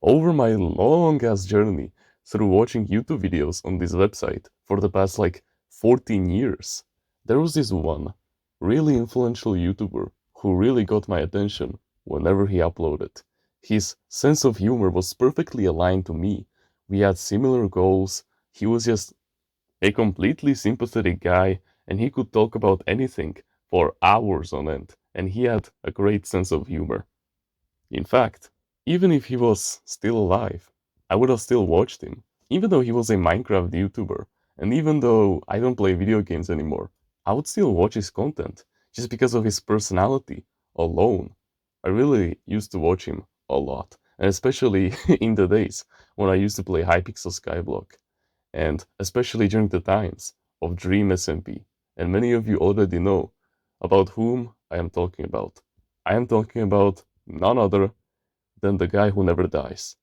Over my long ass journey through watching YouTube videos on this website for the past like 14 years, there was this one really influential YouTuber who really got my attention whenever he uploaded. His sense of humor was perfectly aligned to me. We had similar goals. He was just a completely sympathetic guy, and he could talk about anything for hours on end, and he had a great sense of humor. In fact, even if he was still alive, I would have still watched him, even though he was a Minecraft YouTuber, and even though I don't play video games anymore, I would still watch his content, just because of his personality alone. I really used to watch him a lot, and especially in the days when I used to play Hypixel Skyblock, and especially during the times of Dream SMP. And many of you already know about whom I am talking about. I am talking about none other than the guy who never dies.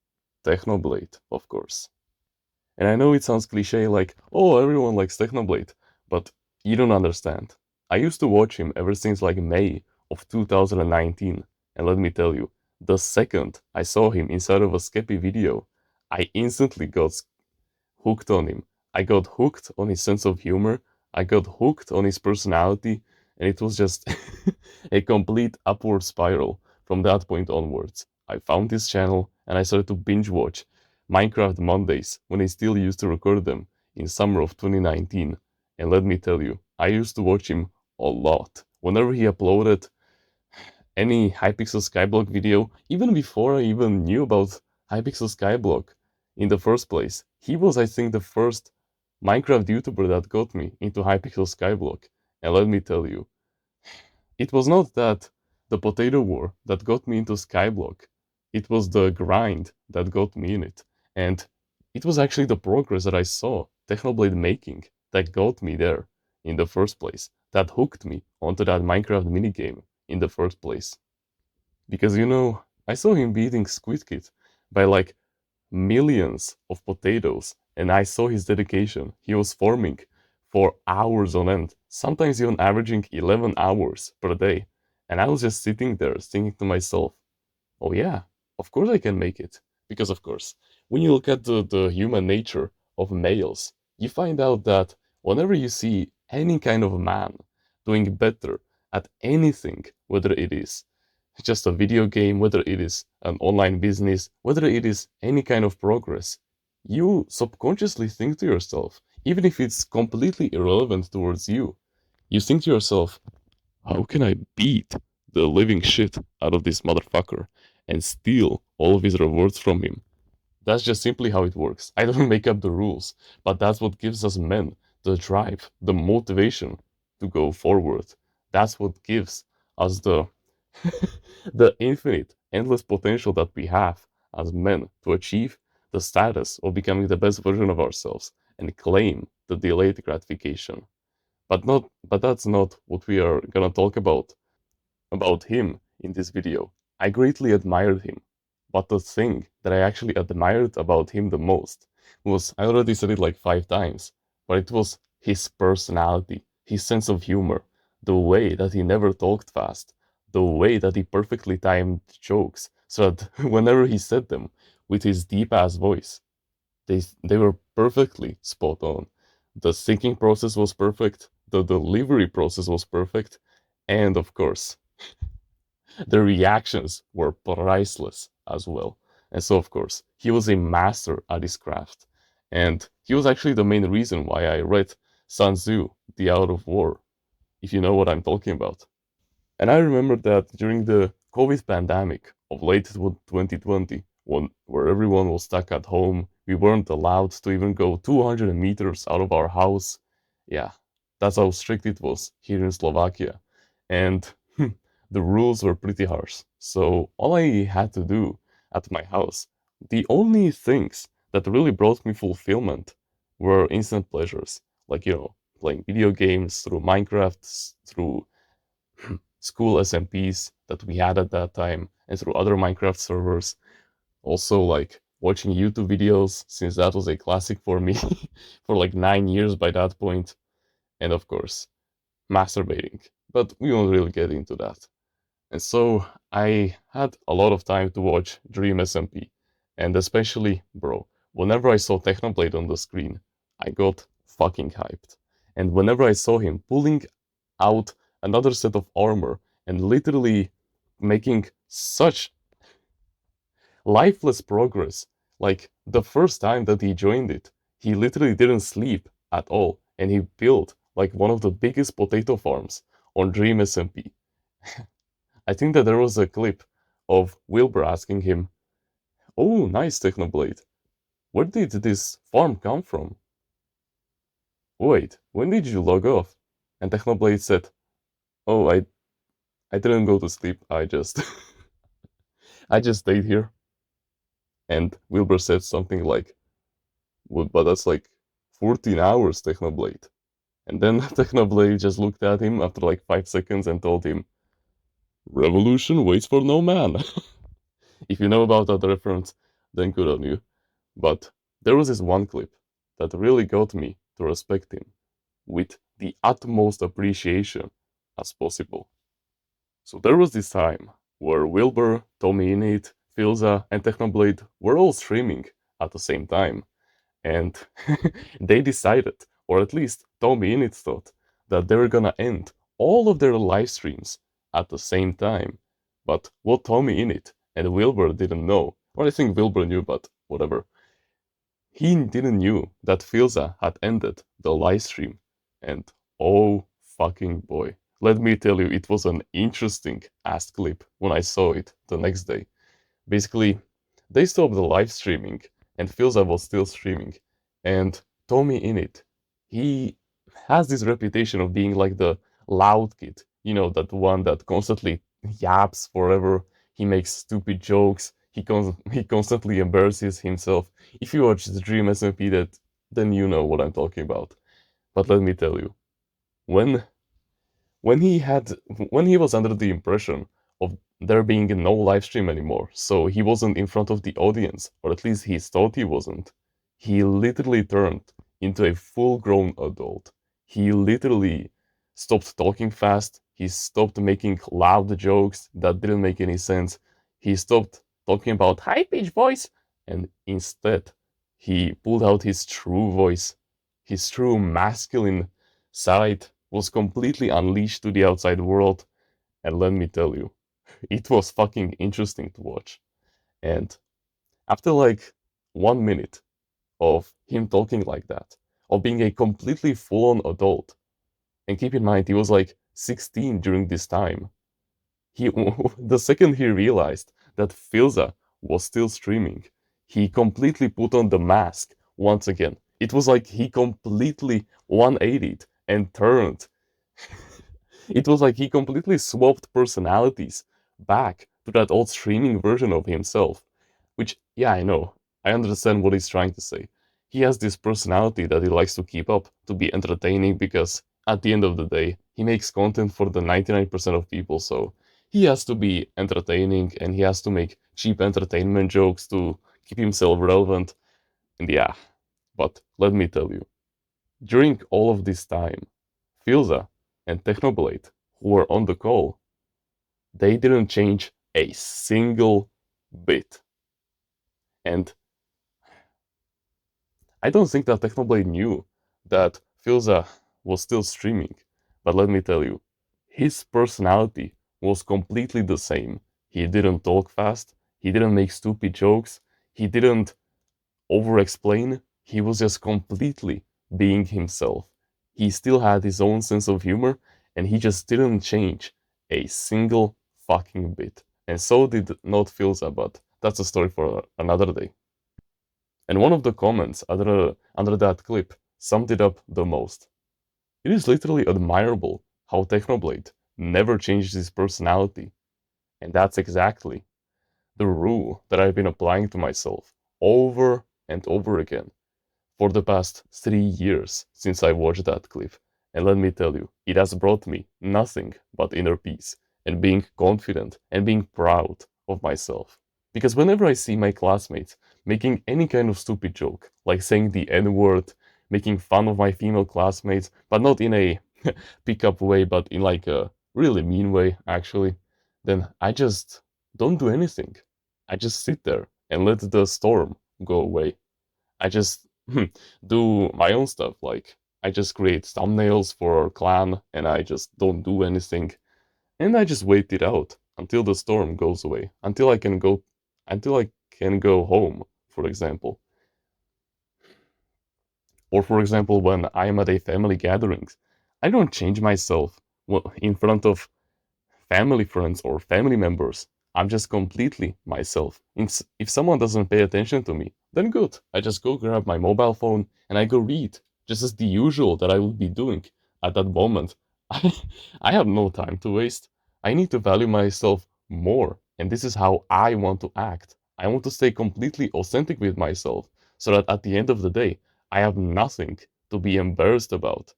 Technoblade, of course. And I know it sounds cliche like, oh, everyone likes Technoblade, but you don't understand. I used to watch him ever since like May of 2019, and let me tell you, the second I saw him inside of a Skeppy video, I instantly got hooked on him. I got hooked on his sense of humor. I got hooked on his personality, and it was just a complete upward spiral from that point onwards. I found his channel and I started to binge watch Minecraft Mondays when I still used to record them in summer of 2019. And let me tell you, I used to watch him a lot. Whenever he uploaded any Hypixel Skyblock video, even before I even knew about Hypixel Skyblock in the first place. He was, I think, the first Minecraft YouTuber that got me into Hypixel Skyblock. And let me tell you, it was not that the potato war that got me into Skyblock. It was the grind that got me in it. And it was actually the progress that I saw Technoblade making that got me there in the first place, that hooked me onto that Minecraft minigame in the first place. Because I saw him beating Squid Kid by like millions of potatoes, and I saw his dedication. He was farming for hours on end, sometimes even averaging 11 hours per day. And I was just sitting there thinking to myself, oh yeah, of course I can make it. Because of course, when you look at the human nature of males, you find out that whenever you see any kind of man doing better at anything, whether it is just a video game, whether it is an online business, whether it is any kind of progress, you subconsciously think to yourself, even if it's completely irrelevant towards you, you think to yourself, how can I beat the living shit out of this motherfucker and steal all of his rewards from him? That's just simply how it works. I don't make up the rules, but that's what gives us men the drive, the motivation to go forward. That's what gives us the infinite, endless potential that we have as men to achieve the status of becoming the best version of ourselves and claim the delayed gratification. But that's not what we are gonna talk about him in this video. I greatly admired him, but the thing that I actually admired about him the most was, I already said it like 5 times, but it was his personality, his sense of humor, the way that he never talked fast, the way that he perfectly timed jokes, so that whenever he said them with his deep ass voice, they were perfectly spot on. The thinking process was perfect, the delivery process was perfect, and of course, the reactions were priceless as well. And so, of course, he was a master at his craft. And he was actually the main reason why I read Sun Tzu, The Art of War, if you know what I'm talking about. And I remember that during the COVID pandemic of late 2020, where everyone was stuck at home, we weren't allowed to even go 200 meters out of our house. Yeah, that's how strict it was here in Slovakia. And the rules were pretty harsh. So all I had to do at my house, the only things that really brought me fulfillment were instant pleasures, like, playing video games through Minecraft, through school SMPs that we had at that time, and through other Minecraft servers. Also, like watching YouTube videos, since that was a classic for me for like 9 years by that point. And of course, masturbating. But we won't really get into that. And so I had a lot of time to watch Dream SMP. And especially, bro, whenever I saw Technoblade on the screen, I got fucking hyped. And whenever I saw him pulling out another set of armor and literally making such lifeless progress, like the first time that he joined it, he literally didn't sleep at all, and he built like one of the biggest potato farms on Dream SMP. I think that there was a clip of Wilbur asking him, "Oh, nice Technoblade. Where did this farm come from? Wait, when did you log off?" And Technoblade said, "Oh, I didn't go to sleep. I just I just stayed here." And Wilbur said something like, "Well, but that's like 14 hours, Technoblade." And then Technoblade just looked at him after like 5 seconds and told him, "Revolution waits for no man." If you know about that reference, then good on you. But there was this one clip that really got me to respect him with the utmost appreciation as possible. So there was this time where Wilbur, Tommy Innit, Filza, and Technoblade were all streaming at the same time. And they decided, or at least Tommy Innit thought, that they were gonna end all of their live streams at the same time. But what Tommy Innit and Wilbur didn't know, or I think Wilbur knew, but whatever, he didn't knew that Filza had ended the live stream. And oh fucking boy, let me tell you, it was an interesting ass clip when I saw it the next day. Basically, they stopped the live streaming, and Filza was still streaming. And Tommy Innit, he has this reputation of being like the loud kid, you know, that one that constantly yaps forever. He makes stupid jokes. He constantly embarrasses himself. If you watch the Dream SMP, that then you know what I'm talking about. But let me tell you, when when he had when he was under the impression of there being no live stream anymore, so he wasn't in front of the audience, or at least he thought he wasn't, he literally turned into a full-grown adult. He literally stopped talking fast. He stopped making loud jokes that didn't make any sense. He stopped talking about high-pitched voice, and instead he pulled out his true voice, his true masculine side was completely unleashed to the outside world, and let me tell you, it was fucking interesting to watch. And after like 1 minute of him talking like that, of being a completely full on adult, and keep in mind, he was like 16 during this time, he the second he realized that Filza was still streaming, he completely put on the mask once again. It was like he completely 180'd and turned. It was like he completely swapped personalities back to that old streaming version of himself. Which, yeah, I know. I understand what he's trying to say. He has this personality that he likes to keep up to be entertaining because, at the end of the day, he makes content for the 99% of people, so he has to be entertaining and he has to make cheap entertainment jokes to keep himself relevant. And yeah, but let me tell you, during all of this time, Filza and Technoblade, who were on the call, they didn't change a single bit. And I don't think that Technoblade knew that Filza was still streaming. But let me tell you, his personality was completely the same. He didn't talk fast, he didn't make stupid jokes, he didn't over explain, he was just completely being himself. He still had his own sense of humor, and he just didn't change a single fucking bit. And so did not Filza, but that's a story for another day. And one of the comments under that clip summed it up the most. It is literally admirable how Technoblade never changed his personality. And that's exactly the rule that I've been applying to myself over and over again for the past 3 years since I watched that clip. And let me tell you, it has brought me nothing but inner peace and being confident and being proud of myself. Because whenever I see my classmates making any kind of stupid joke, like saying the N word, making fun of my female classmates, but not in a pick up way, but in like a really mean way, actually, then I just don't do anything. I just sit there and let the storm go away. I just do my own stuff. Like, I just create thumbnails for our clan and I just don't do anything. And I just wait it out until the storm goes away, until I can go home, for example. Or for example, when I am at a family gatherings, I don't change myself in front of family friends or family members. I'm just completely myself. If someone doesn't pay attention to me, then good. I just go grab my mobile phone and I go read, just as the usual that I would be doing at that moment. I, I have no time to waste. I need to value myself more, and this is how I want to act. I want to stay completely authentic with myself so that at the end of the day, I have nothing to be embarrassed about.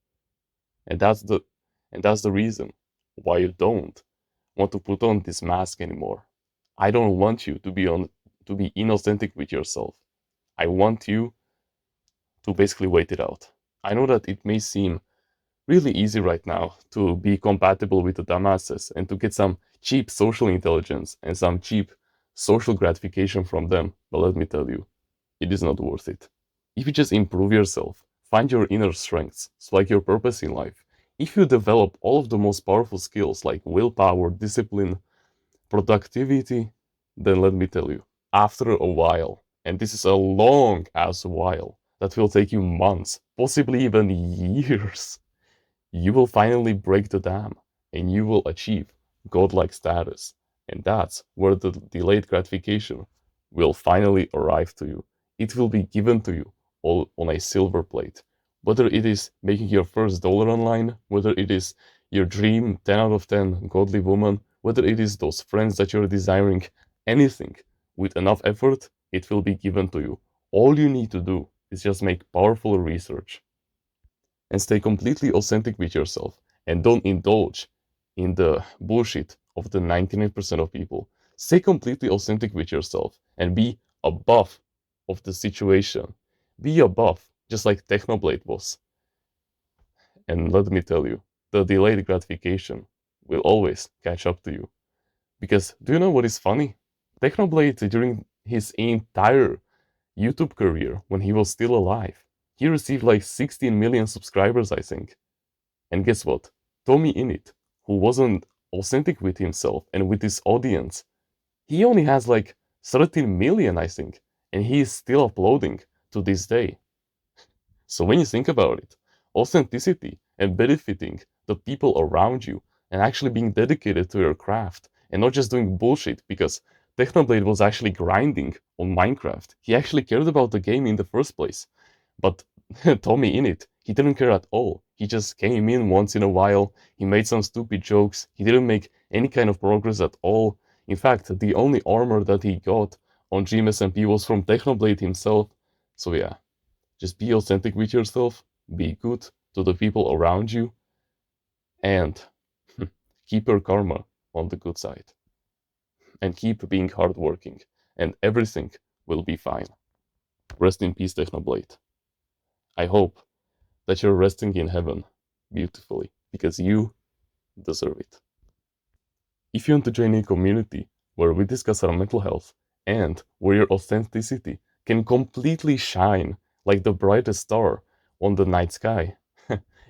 And that's the reason why you don't want to put on this mask anymore. I don't want you to be inauthentic with yourself. I want you to basically wait it out. I know that it may seem really easy right now to be compatible with the dumbasses and to get some cheap social intelligence and some cheap social gratification from them, but let me tell you, it is not worth it. If you just improve yourself, find your inner strengths, so like your purpose in life, if you develop all of the most powerful skills like willpower, discipline, productivity, then let me tell you, after a while, and this is a long ass while, that will take you months, possibly even years, you will finally break the dam and you will achieve godlike status. And that's where the delayed gratification will finally arrive to you. It will be given to you all on a silver plate. Whether it is making your first dollar online, whether it is your dream 10 out of 10 godly woman, whether it is those friends that you're desiring, anything with enough effort, it will be given to you. All you need to do is just make powerful research and stay completely authentic with yourself and don't indulge in the bullshit of the 99% of people. Stay completely authentic with yourself and be above of the situation. Be above, just like Technoblade was. And let me tell you, the delayed gratification will always catch up to you. Because do you know what is funny? Technoblade, during his entire YouTube career, when he was still alive, he received like 16 million subscribers, I think. And guess what? Tommy Innit, who wasn't authentic with himself and with his audience, he only has like 13 million, I think, and he is still uploading to this day. So when you think about it, authenticity and benefiting the people around you and actually being dedicated to your craft and not just doing bullshit because Technoblade was actually grinding on Minecraft. He actually cared about the game in the first place. But Tommy Innit, he didn't care at all. He just came in once in a while, he made some stupid jokes, he didn't make any kind of progress at all. In fact, the only armor that he got on GMSMP was from Technoblade himself. So yeah, just be authentic with yourself, be good to the people around you, and keep your karma on the good side. And keep being hardworking, and everything will be fine. Rest in peace, Technoblade. I hope that you're resting in heaven beautifully, because you deserve it. If you want to join a community where we discuss our mental health and where your authenticity can completely shine like the brightest star on the night sky,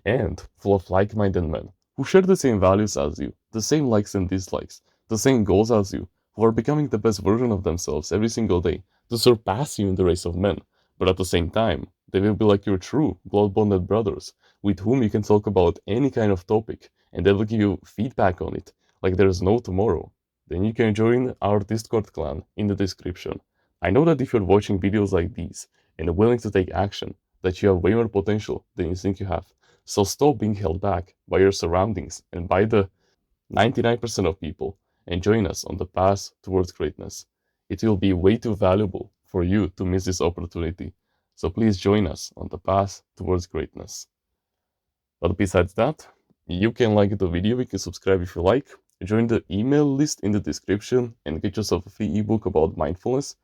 and full of like minded men who share the same values as you, the same likes and dislikes, the same goals as you, who are becoming the best version of themselves every single day to surpass you in the race of men, but at the same time, they will be like your true blood bonded brothers with whom you can talk about any kind of topic and they will give you feedback on it like there's no tomorrow. Then you can join our Discord clan in the description. I know that if you're watching videos like these and willing to take action, that you have way more potential than you think you have. So stop being held back by your surroundings and by the 99% of people and join us on the path towards greatness. It will be way too valuable for you to miss this opportunity. So please join us on the path towards greatness. But besides that, you can like the video, you can subscribe if you like, join the email list in the description and get yourself a free ebook about mindfulness.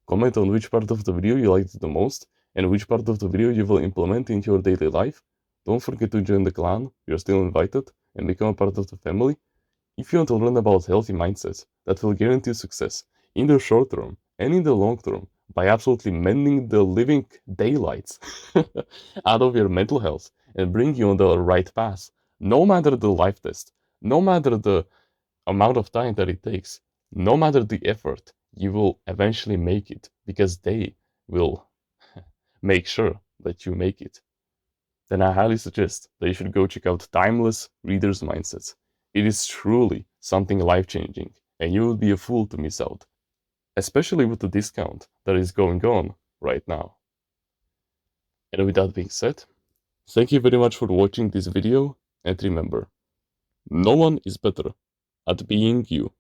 Comment on which part of the video you liked the most and which part of the video you will implement into your daily life. Don't forget to join the clan, you're still invited, and become a part of the family. If you want to learn about healthy mindsets that will guarantee success in the short term and in the long term, by absolutely mending the living daylights out of your mental health and bring you on the right path, no matter the life test, no matter the amount of time that it takes, no matter the effort, you will eventually make it because they will make sure that you make it. Then I highly suggest that you should go check out Timeless Reader's Mindsets. It is truly something life changing, and you would be a fool to miss out, especially with the discount that is going on right now. And with that being said, thank you very much for watching this video, and remember, no one is better at being you